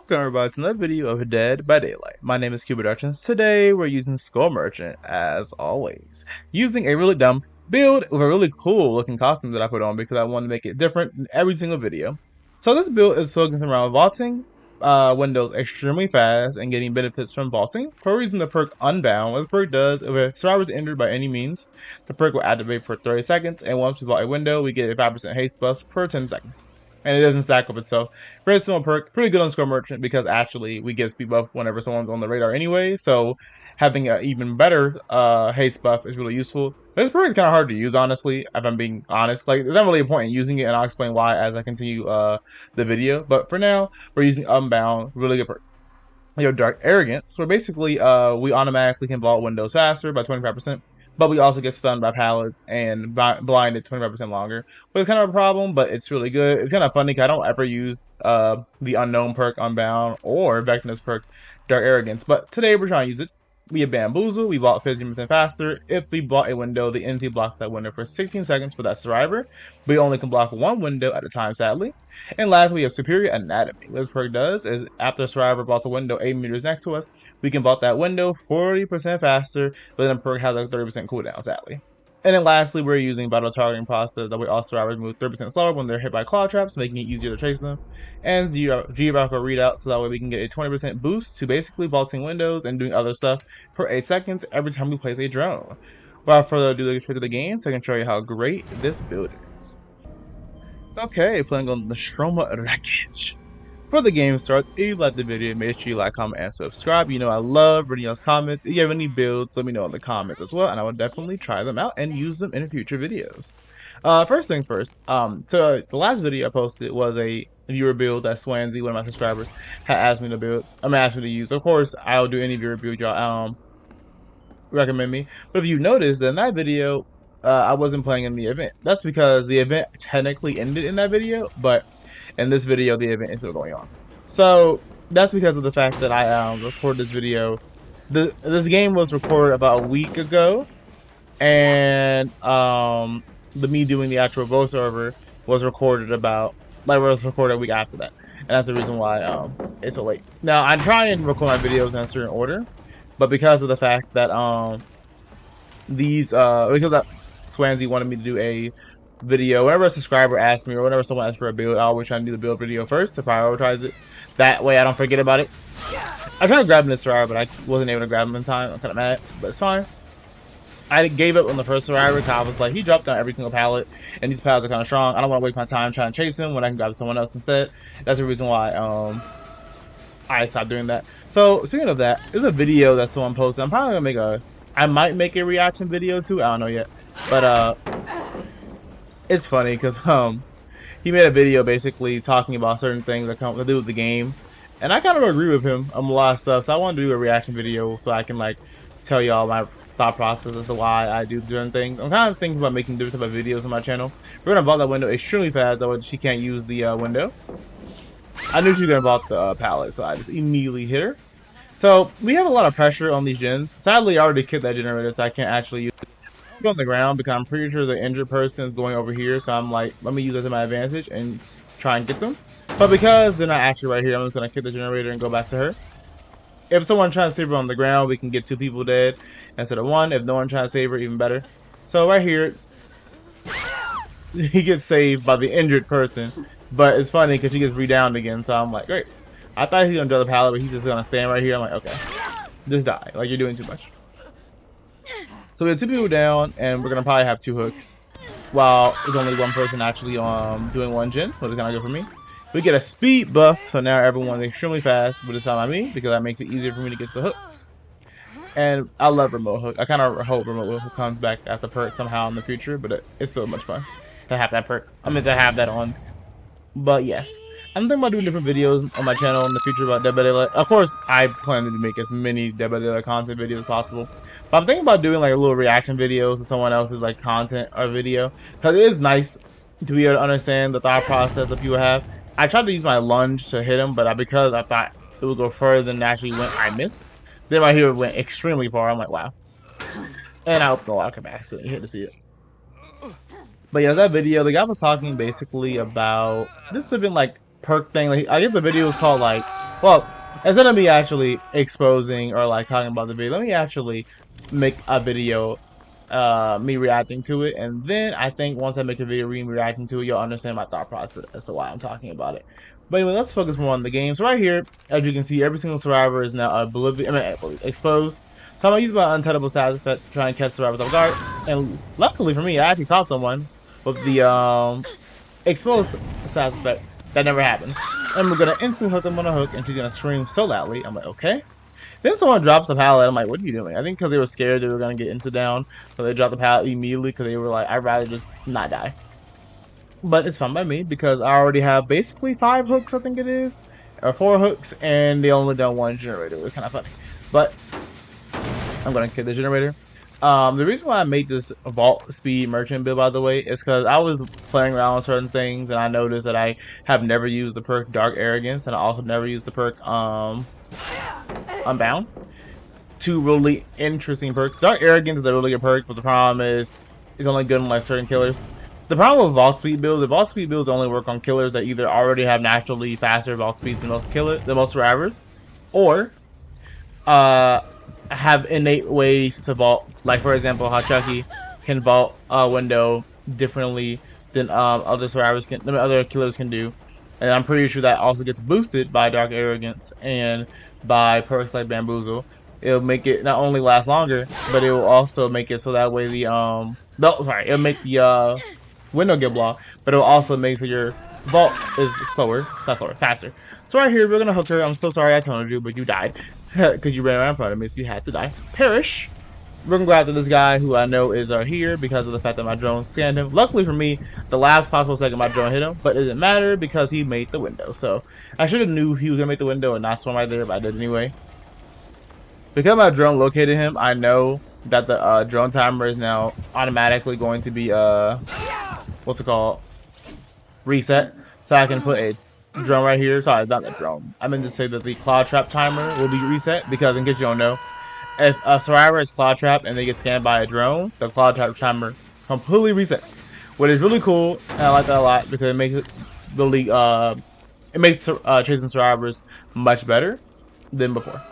Welcome everybody to another video of Dead by Daylight. My name is Cubeproductions. Today we're using Skull Merchant as always, using a really dumb build with a really cool looking costume that I put on because I want to make it different in every single video. So this build is focusing around vaulting windows extremely fast and getting benefits from vaulting. For using the perk Unbound, what the perk does, if a survivor is injured by any means, the perk will activate for 30 seconds, and once we vault a window, we get a 5% haste buff per 10 seconds. And it doesn't stack up itself. Very small perk, pretty good on Skull Merchant because actually we get speed buff whenever someone's on the radar anyway, so having an even better haste buff is really useful. But this perk is kind of hard to use, honestly, if I'm being honest. Like, there's not really a point in using it, and I'll explain why as I continue the video. But for now, we're using Unbound, really good perk. Dark Arrogance, where basically we automatically can vault windows faster by 25%. But we also get stunned by pallets and blinded 25% longer. But it's kind of a problem, but it's really good. It's kind of funny because I don't ever use the unknown perk Unbound or Vectinus perk Dark Arrogance. But today we're trying to use it. We have Bamboozle. We vault 15% faster. If we block a window, the NT blocks that window for 16 seconds for that survivor. We only can block one window at a time, sadly. And last, we have Superior Anatomy. What this perk does is after a survivor vaults a window 8 meters next to us, we can vault that window 40% faster, but then the perk has a 30% cooldown, sadly. And then lastly, we're using battle targeting process that way all survivors move 30% slower when they're hit by claw traps, making it easier to trace them. And geographical readout, so that way we can get a 20% boost to basically vaulting windows and doing other stuff for 8 seconds every time we place a drone. Without further ado, let's get straight to the game so I can show you how great this build is. Okay, playing on the Stroma Wreckage. Before the game starts, if you like the video, make sure you like, comment, and subscribe. You know I love reading y'all's comments. If you have any builds, let me know in the comments as well, and I will definitely try them out and use them in future videos. First things first, so the last video I posted was a viewer build that Swansea, one of my subscribers, had asked me to build. Asked me to use. Of course, I'll do any viewer build y'all recommend me. But if you noticed, in that video, I wasn't playing in the event. That's because the event technically ended in that video, but in this video, the event is still going on. So that's because of the fact that I recorded this video. This game was recorded about a week ago, and me doing the actual voiceover was recorded a week after that, and that's the reason why it's so late. Now I try and record my videos in a certain order, but because of the fact that because that Swansea wanted me to do a video, whenever a subscriber asks me or whenever someone asks for a build, I always try to do the build video first to prioritize it. That way I don't forget about it. I tried to grab him this survivor, but I wasn't able to grab him in time. I'm kind of mad, but it's fine. I gave up on the first survivor because I was like, he dropped down every single pallet, and these pallets are kind of strong. I don't want to waste my time trying to chase him when I can grab someone else instead. That's the reason why I stopped doing that. So speaking of that, there's a video that someone posted. I'm probably gonna I might make a reaction video too. I don't know yet, but it's funny because he made a video basically talking about certain things that come to do with the game, and I kind of agree with him on a lot of stuff. So I want to do a reaction video so I can like tell y'all my thought process as to why I do certain things. I'm kind of thinking about making different type of videos on my channel. We're gonna vault that window extremely fast, though she can't use the window. I knew she was gonna vault the pallet, so I just immediately hit her. So we have a lot of pressure on these gens. Sadly, I already killed that generator, so I can't actually use it on the ground because I'm pretty sure the injured person is going over here. So I'm like, let me use that to my advantage and try and get them. But because they're not actually right here, I'm just gonna kill the generator and go back to her. If someone tries to save her on the ground, we can get 2 people dead instead of 1. If no one tries to save her, even better. So right here, he gets saved by the injured person. But it's funny because he gets redowned again. So I'm like, great. I thought he was gonna draw the pallet, but he's just gonna stand right here. I'm like, okay, just die. Like, you're doing too much. So we have 2 people down, and we're gonna probably have 2 hooks, while there's only 1 person actually doing 1 gen, which is kind of good for me. We get a speed buff, so now everyone's extremely fast, but it's fine by me because that makes it easier for me to get to the hooks. And I love remote hook. I kind of hope remote hook comes back as a perk somehow in the future, but it's so much fun to have that perk. I mean, to have that on. But yes, I'm thinking about doing different videos on my channel in the future about Dead by Daylight. Of course, I plan to make as many Dead by Daylight content videos as possible. But I'm thinking about doing like a little reaction videos to someone else's like content or video, because it is nice to be able to understand the thought process that people have. I tried to use my lunge to hit him, but because I thought it would go further than it actually went, I missed. Then my hero went extremely far. I'm like, wow. And I opened the locker back, so you hate to see it. But yeah, that video, the guy was talking basically about this has been like perk thing. Like, I guess the video was called like Well, instead of me actually exposing or like talking about the video, let me actually make a video me reacting to it, and then I think once I make a video me reacting to it, you'll understand my thought process as to why I'm talking about it. But anyway, let's focus more on the game. So right here, as you can see, every single survivor is now exposed. So I'm gonna use my untouchable stat effect to try and catch survivors off guard. And luckily for me, I actually caught someone with the exposed stat effect. That never happens. And we're gonna instantly hook them on a hook, and she's gonna scream so loudly. I'm like, okay. Then someone drops the pallet. I'm like, what are you doing? I think because they were scared they were gonna get into down, so they dropped the pallet immediately because they were like, I'd rather just not die. But it's fine by me because I already have basically 5 hooks, I think it is, or 4 hooks, and they only done 1 generator. It was kind of funny, but I'm gonna kill the generator. The reason why I made this vault speed merchant build, by the way, is because I was playing around with certain things, and I noticed that I have never used the perk Dark Arrogance, and I also never used the perk Unbound. 2 really interesting perks. Dark Arrogance is a really good perk, but the problem is it's only good on like certain killers. The problem with vault speed builds, the vault speed builds only work on killers that either already have naturally faster vault speeds than most survivors, or have innate ways to vault. Like for example, how Chucky can vault a window differently than other killers can do. And I'm pretty sure that also gets boosted by Dark Arrogance and by perks like Bamboozle. It'll make it not only last longer, but it will also make it so that way it'll make the window get blocked, but it'll also make so your vault is faster. So right here, we're gonna hook her. I'm so sorry I told you, but you died because you ran around in front of me, so you had to die. Perish. We're gonna go after this guy who I know is here because of the fact that my drone scanned him. Luckily for me, the last possible second my drone hit him, but it didn't matter because he made the window. So I should have knew he was gonna make the window and not swim right there, but I did anyway. Because my drone located him, I know that the drone timer is now automatically going to be what's it called? Reset. So I can put a drone right here. Sorry, not the drone. I meant to say that the claw trap timer will be reset because in case you don't know, if a survivor is claw trapped and they get scanned by a drone, the claw trap timer completely resets. What is really cool, and I like that a lot because it makes it really chasing survivors much better than before.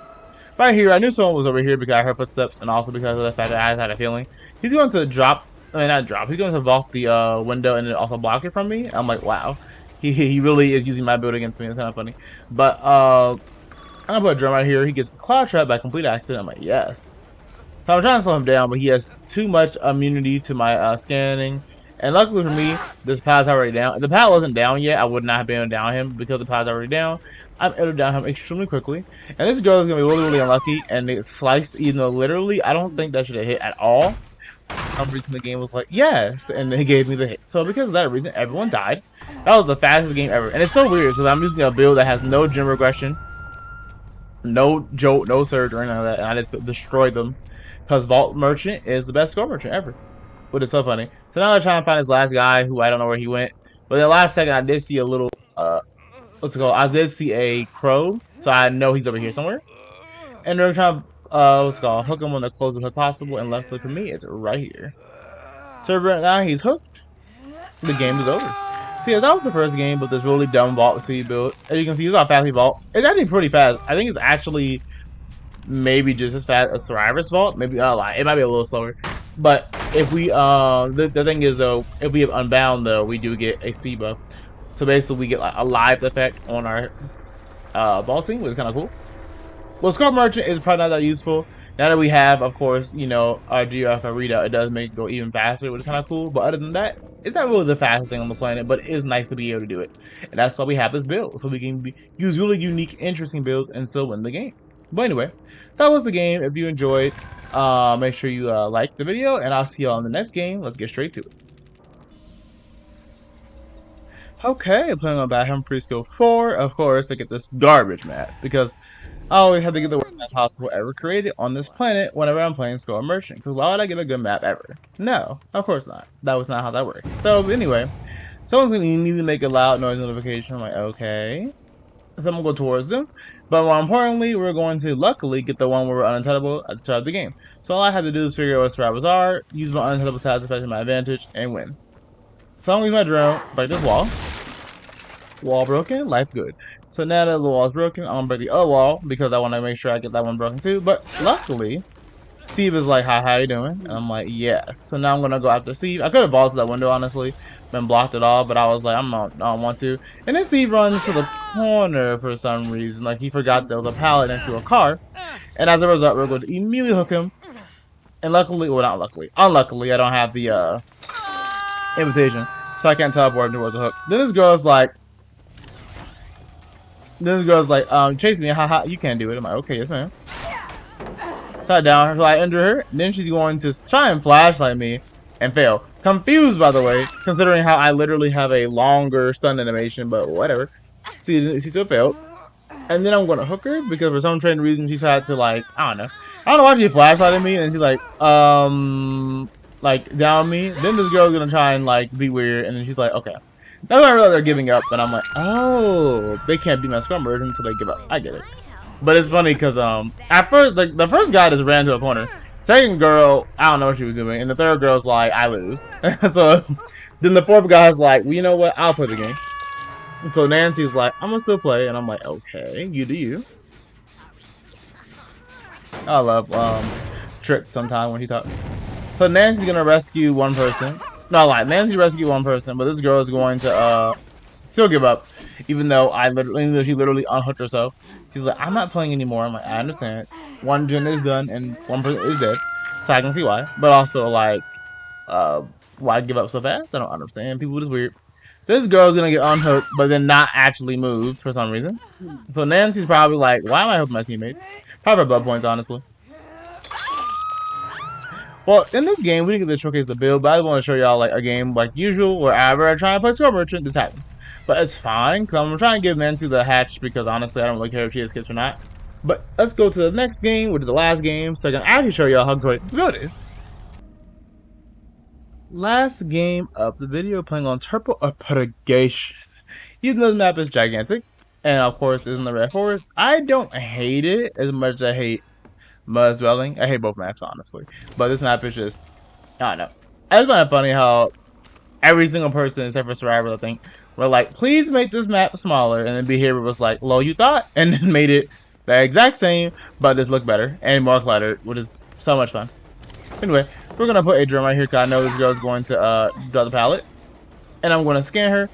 Right here, I knew someone was over here because I heard footsteps, and also because of the fact that I had a feeling he's going to he's going to vault the window and then also block it from me. I'm like, wow, he really is using my build against me. It's kind of funny. But I'm gonna put a drum right here. He gets cloud trapped by complete accident. I'm like, yes. So I'm trying to slow him down, but he has too much immunity to my scanning. And luckily for me, this pad's already down. If the pad wasn't down yet, I would not have been able to down him because the pad's already down. I'm able to down him extremely quickly. And this girl is going to be really, really unlucky. And it sliced, even though literally, I don't think that should have hit at all. For some reason, the game was like, yes. And they gave me the hit. So because of that reason, everyone died. That was the fastest game ever. And it's so weird because I'm using a build that has no gem regression, no jolt, no surge, or anything like that. And I just destroyed them. Because Vault Merchant is the best score merchant ever. Which is so funny. So now I'm trying to find this last guy who I don't know where he went. But in the last second, I did see a little, what's it called? I did see a crow. So I know he's over here somewhere. And we're trying to, hook him on the closest hook possible. And luckily for me, it's right here. So right now he's hooked. The game is over. So yeah, that was the first game with this really dumb vault speed build. As you can see, it's not fast vault. It's actually pretty fast. I think it's actually maybe just as fast as Survivor's vault. Maybe it might be a little slower. But if we the thing is though, if we have Unbound though, we do get a speed buff. So basically we get like a live effect on our vaulting, which is kind of cool. Well, Scope Merchant is probably not that useful. Now that we have, of course, you know, our GF readout, it does make it go even faster, which is kind of cool. But other than that, it's not really the fastest thing on the planet, but it is nice to be able to do it. And that's why we have this build, so we can use really unique, interesting builds and still win the game. But anyway, that was the game. If you enjoyed, make sure you like the video, and I'll see y'all in the next game. Let's get straight to it. Okay, playing on Batman Preschool 4, of course, to get this garbage map, because I always have to get the worst map possible ever created on this planet whenever I'm playing Skull Merchant, because why would I get a good map ever? No, of course not. That was not how that works. So anyway, someone's going to need to make a loud noise notification. I'm like, okay. So I'm going to go towards them. But more importantly, we're going to luckily get the one where we're untouchable at the start of the game. So all I have to do is figure out what survivors are, use my untouchable stats effect to my advantage, and win. So I'm going to use my drone, break this wall. Wall broken, life good. So now that the wall is broken, I'm gonna break the other wall because I want to make sure I get that one broken too. But luckily, Steve is like, "Hi, how you doing?" And I'm like, "Yes." So now I'm gonna go after Steve. I could have balled to that window, honestly, and blocked it all, but I was like, I don't want to. And then Steve runs to the corner for some reason, like he forgot there was a pallet next to a car. And as a result, we're going to immediately hook him. And luckily, well, not luckily, unluckily, I don't have the invitation, so I can't teleport him towards the hook. Then this girl's like, chase me, haha, you can't do it. I'm like, okay, yes, ma'am. Cut down, so I injure her. Then she's going to try and flashlight me and fail. Confused, by the way, considering how I literally have a longer stun animation, but whatever. She still failed. And then I'm going to hook her because for some strange reason she tried to I don't know why she flashlighted me and she's like down me. Then this girl's gonna try and be weird, and then she's like, okay. That's when I realize they're giving up, and I'm like, oh, they can't beat my scrum bird until they give up. I get it. But it's funny because at first the first guy just ran to a corner. Second girl, I don't know what she was doing, and the third girl's like, I lose. So then the fourth guy's like, well, you know what? I'll play the game. So Nancy's like, I'm gonna still play, and I'm like, okay, you do you. I love Trick sometimes when he talks. So Nancy's gonna rescue one person. No, Nancy rescued one person, but this girl is going to still give up, even though she literally unhooked herself. She's like, I'm not playing anymore. I'm like, I understand. One gen is done and one person is dead, so I can see why. But also why give up so fast? I don't understand. People are just weird. This girl's gonna get unhooked, but then not actually moved for some reason. So Nancy's probably like, why am I helping my teammates? Probably blood points, honestly. Well, in this game, we didn't get to showcase the build, but I want to show y'all a game like usual, wherever I try and play Score Merchant, this happens. But it's fine, because I'm trying to give Nancy the hatch, because honestly, I don't really care if she is skips or not. But let's go to the next game, which is the last game, so I can actually show y'all how great this build is. Last game of the video, playing on Cubeproductions. Even though the map is gigantic, and of course is in the Red Forest, I don't hate it as much as I hate Mud Dwelling. I hate both maps, honestly. But this map is just, I don't know. It's kind of funny how every single person, except for Survivor, I think, were like, please make this map smaller. And then Behavior was like, low you thought? And then made it the exact same, but just look better and more cluttered, which is so much fun. Anyway, we're going to put a drone right here because I know this girl is going to draw the pallet. And I'm going to scan her.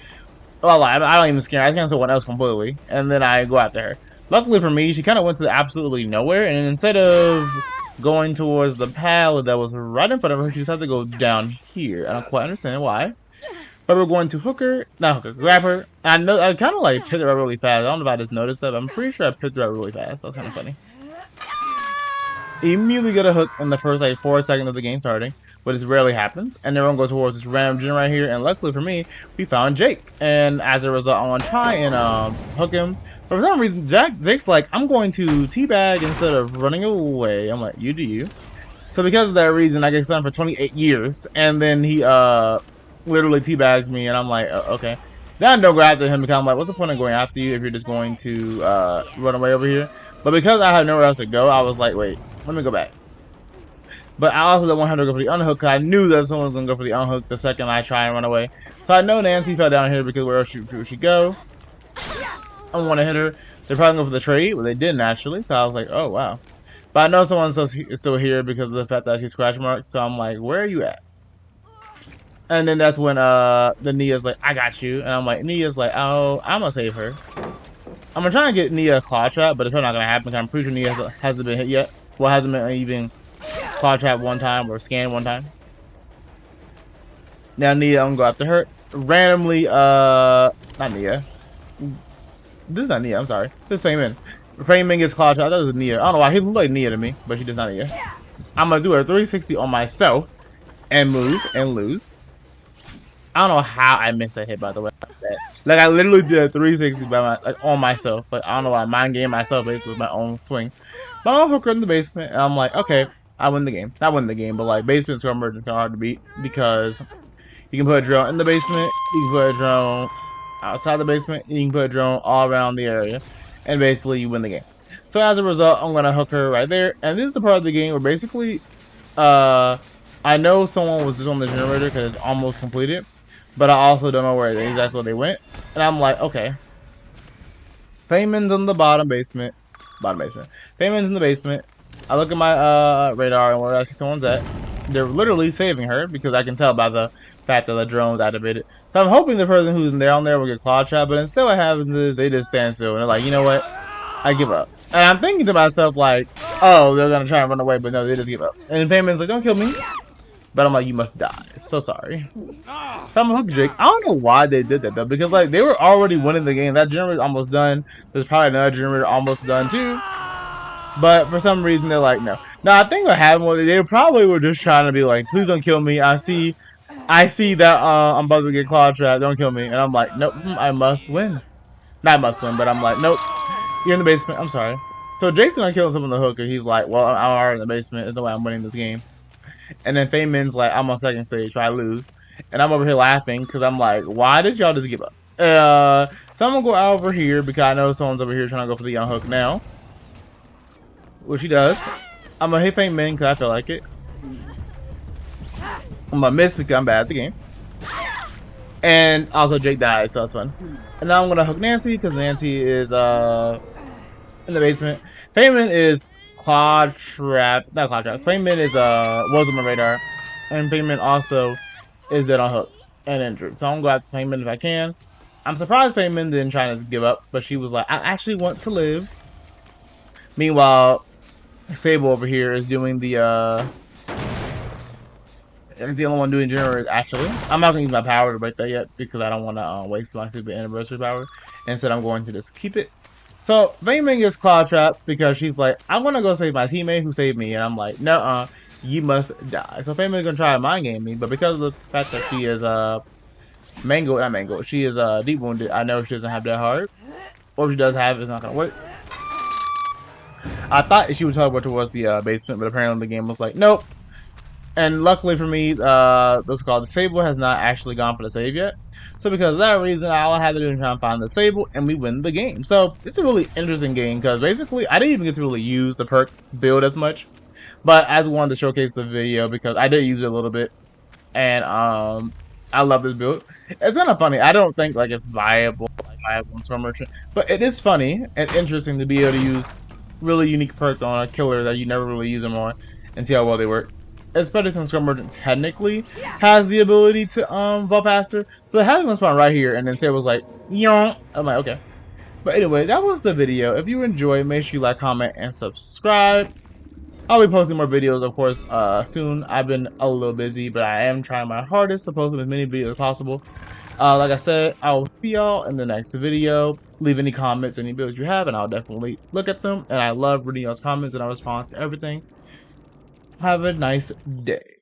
Well, I don't even scan her. I scan someone else completely. And then I go after her. Luckily for me, she kind of went to absolutely nowhere, and instead of going towards the pallet that was right in front of her, she decided to go down here. I don't quite understand why. But we're going to grab her. And I kind of picked her up really fast. I don't know if I just noticed that, but I'm pretty sure I picked her up really fast. That's kind of funny. Immediately get a hook in the first 4 seconds of the game starting, but this rarely happens. And everyone goes towards this random gen right here, and luckily for me, we found Jake. And as a result, I'm gonna try and hook him. But for some reason, Jake's like, I'm going to teabag instead of running away. I'm like, you do you. So because of that reason, I get stunned for 28 years, and then he literally teabags me, and I'm like, okay. Then I don't go after him because I'm like, what's the point of going after you if you're just going to run away over here? But because I have nowhere else to go, I was like, wait, let me go back. But I also don't want her to go for the unhook because I knew that someone was going to go for the unhook the second I try and run away. So I know Nancy fell down here because where else would she go? I want to hit her. They're probably going for the trade, but they didn't actually. So I was like, oh, wow. But I know someone's still here because of the fact that I see scratch marks. So I'm like, where are you at? And then that's when the Nia's like, I got you. And I'm like, Nia's like, oh, I'm going to save her. I'm going to try and get Nia a claw trap, but it's probably not going to happen because I'm pretty sure Nia hasn't been hit yet. Well, hasn't been even claw trap one time or scan one time. Now Nia, I'm going to go after her. Randomly, not Nia. This is not Nia, I'm sorry. This is Same Rayman gets claw trap. That was Nia. I don't know why. He looked like Nia to me, but she does not Nia. I'm going to do a 360 on myself and move and lose. I don't know how I missed that hit, by the way. Like, I literally did a 360 by on myself. Like, I don't know why. Mind game myself basically with my own swing. But I'm hooker in the basement, and I'm like, okay, I win the game. Not win the game, but like, basement score merchant kind of hard to beat because you can put a drone in the basement, you can put a drone outside the basement, and you can put a drone all around the area, and basically you win the game. So as a result, I'm gonna hook her right there, and this is the part of the game where basically, I know someone was just on the generator because it's almost completed. But I also don't know exactly where they went. And I'm like, okay. Feynman's in the bottom basement. Feynman's in the basement. I look at my radar and where I see someone's at. They're literally saving her because I can tell by the fact that the drone's activated. So I'm hoping the person who's down there will get claw trap, but instead what happens is they just stand still and they're like, you know what? I give up. And I'm thinking to myself like, oh, they're gonna try and run away, but no, they just give up. And Feynman's like, don't kill me. But I'm like, you must die. So sorry. I'm a hook Jake. I don't know why they did that though, because like they were already winning the game. That generator's almost done. There's probably another generator almost done too. But for some reason they're like, no. Now I think what happened was they probably were just trying to be like, please don't kill me. I see that I'm about to get claw trapped. Don't kill me. And I'm like, nope, I must win. Not must win, but I'm like, nope. You're in the basement. I'm sorry. So Jake's gonna kill someone on the hook, and he's like, well, I'm already in the basement. There's no way I'm winning this game. And then Feynman's like, I'm on second stage, so I lose. And I'm over here laughing because I'm like, why did y'all just give up? So I'm gonna go over here because I know someone's over here trying to go for the young hook now. Which he does. I'm gonna hit Feynman because I feel like it. I'm gonna miss because I'm bad at the game. And also Jake died, so that's fun. And now I'm gonna hook Nancy because Nancy is in the basement. Feynman is claw trap, not claw trap. Feynman is was on my radar, and Feynman also is dead on hook and injured. So I'm gonna go after Feynman if I can. I'm surprised Feynman didn't try to give up, but she was like, I actually want to live. Meanwhile, Sable over here is doing the only one doing generators actually. I'm not gonna use my power to break that yet because I don't want to waste my super anniversary power. Instead, I'm going to just keep it. So Feynman gets claw trapped because she's like, I want to go save my teammate who saved me, and I'm like, no, you must die. So Feynman's gonna try to mind game me, but because of the fact that she is she is deep wounded. I know she doesn't have that heart, or if she does have it, it's not gonna work. I thought she would teleport towards the basement, but apparently the game was like, nope. And luckily for me, the Sable has not actually gone for the save yet. So because of that reason, all I had to do is try and find the Sable, and we win the game. So it's a really interesting game because basically I didn't even get to really use the perk build as much, but I just wanted to showcase the video because I did use it a little bit, and I love this build. It's kind of funny. I don't think like it's viable in Storm Merchant, but it is funny and interesting to be able to use really unique perks on a killer that you never really use them on and see how well they work. Especially since Scrum Merchant technically has the ability to vault faster. So it has one spawn right here and then say it was like, Yonk. I'm like, okay. But anyway, that was the video. If you enjoyed, make sure you like, comment, and subscribe. I'll be posting more videos, of course, soon. I've been a little busy, but I am trying my hardest to post as many videos as possible. Like I said, I will see y'all in the next video. Leave any comments, any builds you have, and I'll definitely look at them. And I love reading y'all's comments, and I respond to everything. Have a nice day.